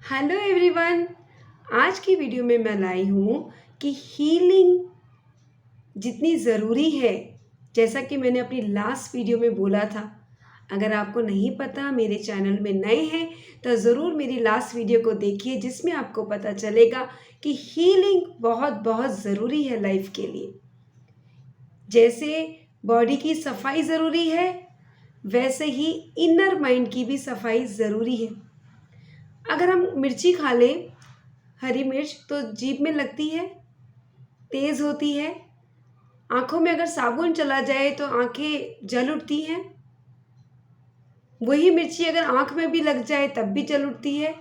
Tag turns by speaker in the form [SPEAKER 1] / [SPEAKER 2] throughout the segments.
[SPEAKER 1] Hello everyone. आज की video में मैं लाई हूँ कि हीलिंग जितनी ज़रूरी है, जैसा कि मैंने अपनी लास्ट वीडियो में बोला था। अगर आपको नहीं पता, मेरे चैनल में नए हैं तो ज़रूर मेरी लास्ट वीडियो को देखिए, जिसमें आपको पता चलेगा कि हीलिंग बहुत बहुत ज़रूरी है लाइफ के लिए। जैसे बॉडी की सफाई ज़रूरी है, वैसे ही इनर माइंड की भी सफाई ज़रूरी है। अगर हम मिर्ची खा लें, हरी मिर्च, तो जीभ में लगती है, तेज़ होती है। आँखों में अगर साबुन चला जाए तो आँखें जल उठती हैं। वही मिर्ची अगर आँख में भी लग जाए तब भी जल उठती है।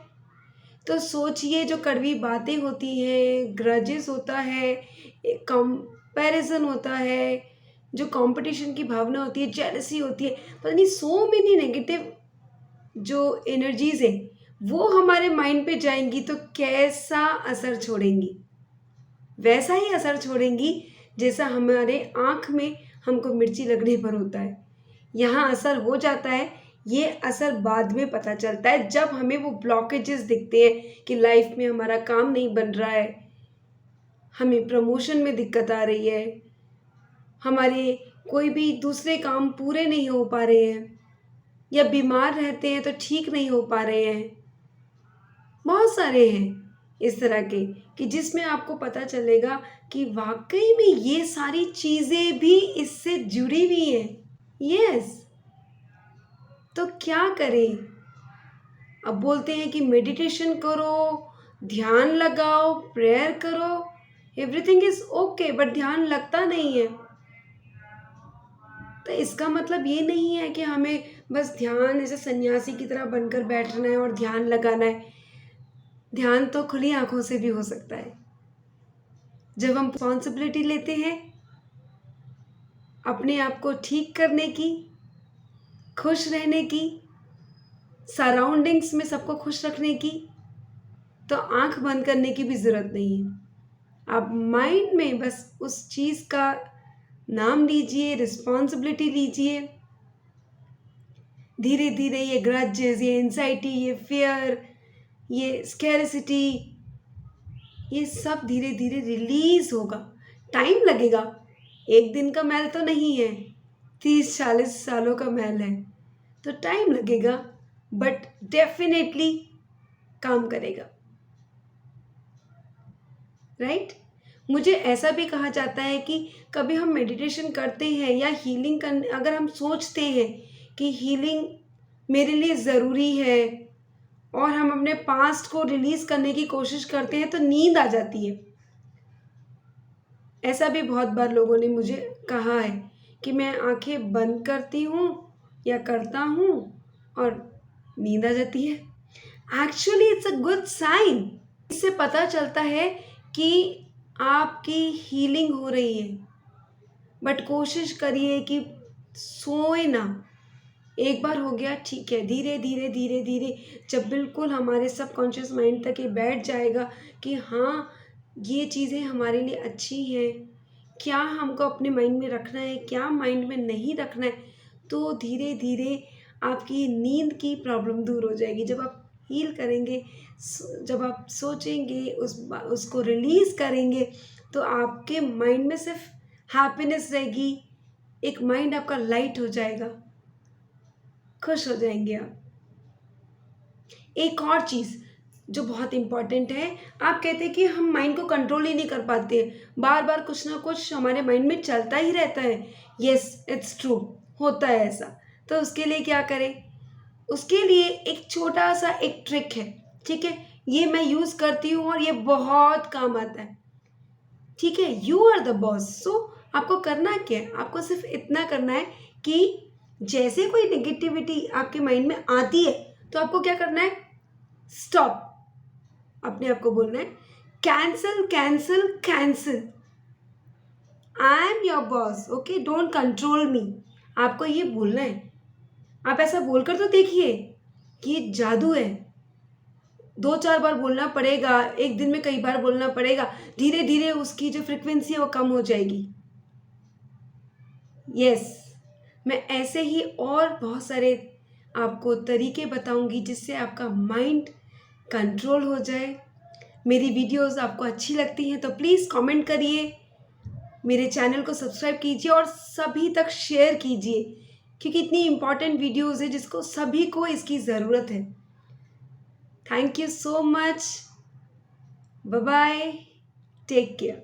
[SPEAKER 1] तो सोचिए, जो कड़वी बातें होती हैं, ग्रजेस होता है, कंपैरिजन होता है, जो कंपटीशन की भावना होती है, जेलसी होती है, पता नहीं सो मेनी नेगेटिव जो एनर्जीज है, वो हमारे माइंड पे जाएंगी तो कैसा असर छोड़ेंगी। वैसा ही असर छोड़ेंगी जैसा हमारे आँख में हमको मिर्ची लगने पर होता है। यहाँ असर हो जाता है। ये असर बाद में पता चलता है, जब हमें वो ब्लॉकेजेस दिखते हैं कि लाइफ में हमारा काम नहीं बन रहा है, हमें प्रमोशन में दिक्कत आ रही है, हमारे कोई भी दूसरे काम पूरे नहीं हो पा रहे हैं, या बीमार रहते हैं तो ठीक नहीं हो पा रहे हैं। बहुत सारे हैं इस तरह के कि जिसमें आपको पता चलेगा कि वाकई में ये सारी चीज़ें भी इससे जुड़ी हुई हैं। यस। तो क्या करें? अब बोलते हैं कि मेडिटेशन करो, ध्यान लगाओ, प्रेयर करो, एवरीथिंग इज ओके, बट ध्यान लगता नहीं है। तो इसका मतलब ये नहीं है कि हमें बस ध्यान ऐसे सन्यासी की तरह बनकर बैठना है और ध्यान लगाना है। ध्यान तो खुली आंखों से भी हो सकता है। जब हम रिस्पॉन्सिबिलिटी लेते हैं अपने आप को ठीक करने की, खुश रहने की, सराउंडिंग्स में सबको खुश रखने की, तो आंख बंद करने की भी ज़रूरत नहीं है। आप माइंड में बस उस चीज़ का नाम लीजिए, रिस्पॉन्सिबिलिटी लीजिए। धीरे धीरे ये ग्रजेस, ये एंजाइटी, ये फियर, ये स्कैरसिटी, ये सब धीरे धीरे रिलीज होगा। टाइम लगेगा, एक दिन का महल तो नहीं है, 30-40 सालों का महल है, तो टाइम लगेगा, बट डेफिनेटली काम करेगा। राइट? मुझे ऐसा भी कहा जाता है कि कभी हम मेडिटेशन करते हैं या हीलिंग कर, अगर हम सोचते हैं कि हीलिंग मेरे लिए ज़रूरी है और हम अपने पास्ट को रिलीज़ करने की कोशिश करते हैं, तो नींद आ जाती है। ऐसा भी बहुत बार लोगों ने मुझे कहा है कि मैं आंखें बंद करती हूँ या करता हूँ और नींद आ जाती है। Actually it's a good sign. इससे पता चलता है कि आपकी हीलिंग हो रही है। बट कोशिश करिए कि सोए ना। एक बार हो गया ठीक है, धीरे धीरे धीरे धीरे जब बिल्कुल हमारे सबकॉन्शियस माइंड तक ये बैठ जाएगा कि हाँ, ये चीज़ें हमारे लिए अच्छी हैं, क्या हमको अपने माइंड में रखना है, क्या माइंड में नहीं रखना है, तो धीरे धीरे आपकी नींद की प्रॉब्लम दूर हो जाएगी। जब आप हील करेंगे, जब आप सोचेंगे, उसको रिलीज़ करेंगे, तो आपके माइंड में सिर्फ हैप्पीनेस रहेगी। एक माइंड आपका लाइट हो जाएगा, खुश हो जाएंगे आप। एक और चीज़ जो बहुत इम्पॉर्टेंट है, आप कहते हैं कि हम माइंड को कंट्रोल ही नहीं कर पाते, बार बार कुछ ना कुछ हमारे माइंड में चलता ही रहता है। यस, इट्स ट्रू, होता है ऐसा। तो उसके लिए क्या करें? उसके लिए एक छोटा सा एक ट्रिक है, ठीक है? ये मैं यूज़ करती हूँ और ये बहुत काम आता है। ठीक है, यू आर द बॉस। सो आपको करना क्या है? आपको सिर्फ इतना करना है कि जैसे कोई नेगेटिविटी आपके माइंड में आती है, तो आपको क्या करना है? स्टॉप। अपने आप को बोलना है, cancel cancel cancel, I am your boss, okay, don't control me. आपको ये बोलना है। आप ऐसा बोलकर तो देखिए कि ये जादू है। 2-4 बार बोलना पड़ेगा, एक दिन में कई बार बोलना पड़ेगा। धीरे धीरे उसकी जो फ्रिक्वेंसी है वो कम हो जाएगी। यस, मैं ऐसे ही और बहुत सारे आपको तरीके बताऊंगी जिससे आपका माइंड कंट्रोल हो जाए। मेरी वीडियोस आपको अच्छी लगती हैं तो प्लीज़ कमेंट करिए, मेरे चैनल को सब्सक्राइब कीजिए और सभी तक शेयर कीजिए, क्योंकि इतनी इम्पॉर्टेंट वीडियोस है जिसको सभी को इसकी ज़रूरत है। Thank you so much. Bye bye. Take care.